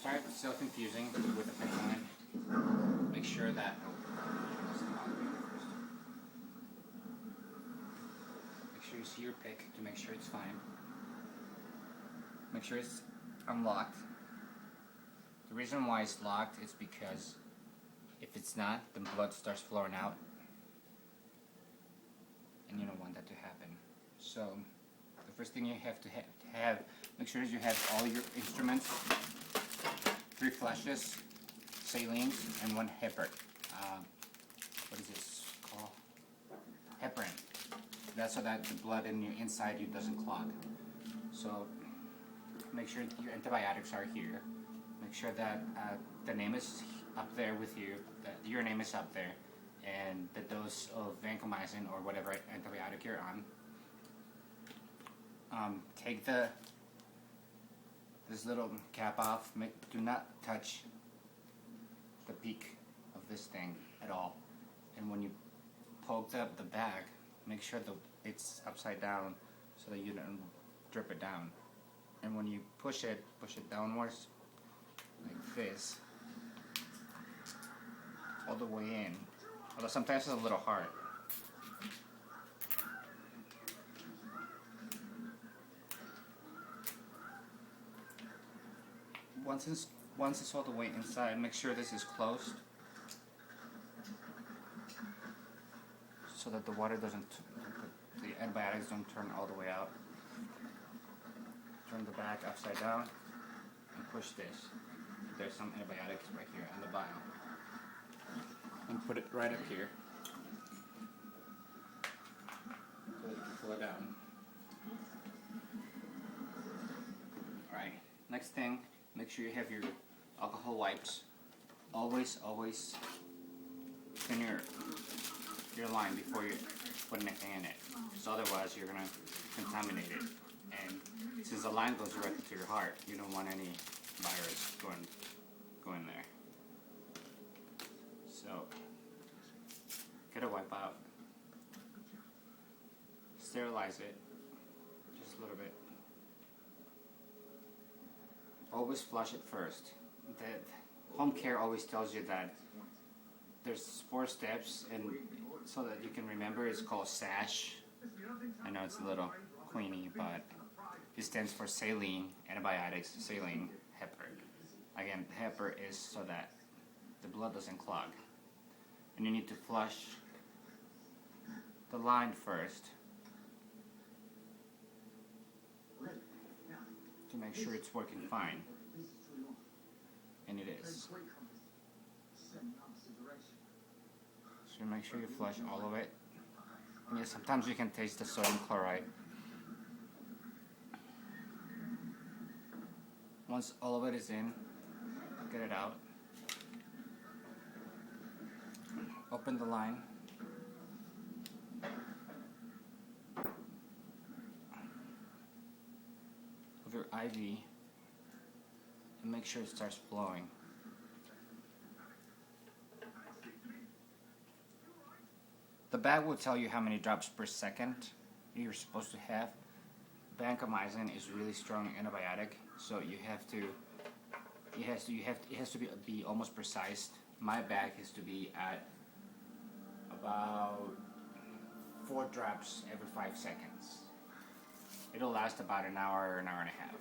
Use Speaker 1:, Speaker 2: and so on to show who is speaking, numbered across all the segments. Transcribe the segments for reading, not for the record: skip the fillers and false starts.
Speaker 1: try self-infusing with a PICCline. Make sure that make sure you see your pick to make sure it's fine. Make sure it's unlocked. The reason why it's locked is because if it's not, the blood starts flowing out, and you don't want that to happen. So the first thing you have to have, make sure you have all your instruments, 3 flashes, saline, and 1 heparin. What is this called? Heparin. That's so that the blood inside you doesn't clog. So make sure your antibiotics are here. Make sure that the name is up there with you, that your name is up there, and the dose of vancomycin or whatever antibiotic you're on. Take this little cap off. Do not touch the peak of this thing at all. And when you poke the bag, make sure it's upside down so that you don't drip it down. And when you push it downwards like this, all the way in. Although sometimes it's a little hard. Once it's all the way inside, make sure this is closed so that the antibiotics don't turn all the way out. Turn the back upside down and push this. There's some antibiotics right here on the bottom. And put it right up here so that you can pull it down. Alright, next thing, make sure you have your alcohol wipes. Always clean your line before you put anything in it, because otherwise you're going to contaminate it. And since the line goes directly to your heart, you don't want any virus going there. So get a wipe out, sterilize it just a little bit. Always flush it first. The home care always tells you that there's 4 steps, and so that you can remember, it's called SASH. I know it's a little queenie, but it stands for saline, antibiotics, saline, heparin. Again, heparin is so that the blood doesn't clog. And you need to flush the line first to make sure it's working fine. And it is. So make sure you flush all of it. And yes, sometimes you can taste the sodium chloride. Once all of it is in, get it out. Open the line. Of your IV and make sure it starts flowing. The bag will tell you how many drops per second you're supposed to have. Vancomycin is really strong antibiotic, so it has to be almost precise. My bag has to be at about 4 drops every 5 seconds. It'll last about an hour and a half.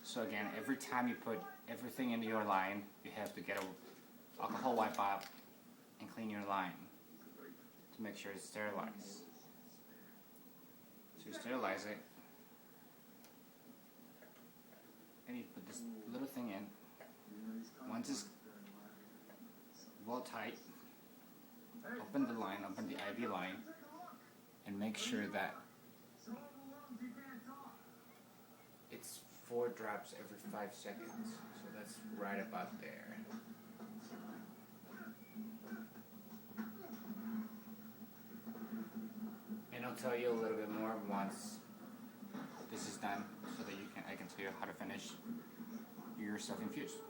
Speaker 1: So again, every time you put everything into your line, you have to get an alcohol wipe out and clean your line to make sure it's sterilized. So you sterilize it, and you put this little thing in. Once it's well tight, open the line, open the IV line, and make sure that it's 4 drops every 5 seconds. So that's right about there. And I'll tell you a little bit more once this is done, so that I can tell you how to finish your self-infused.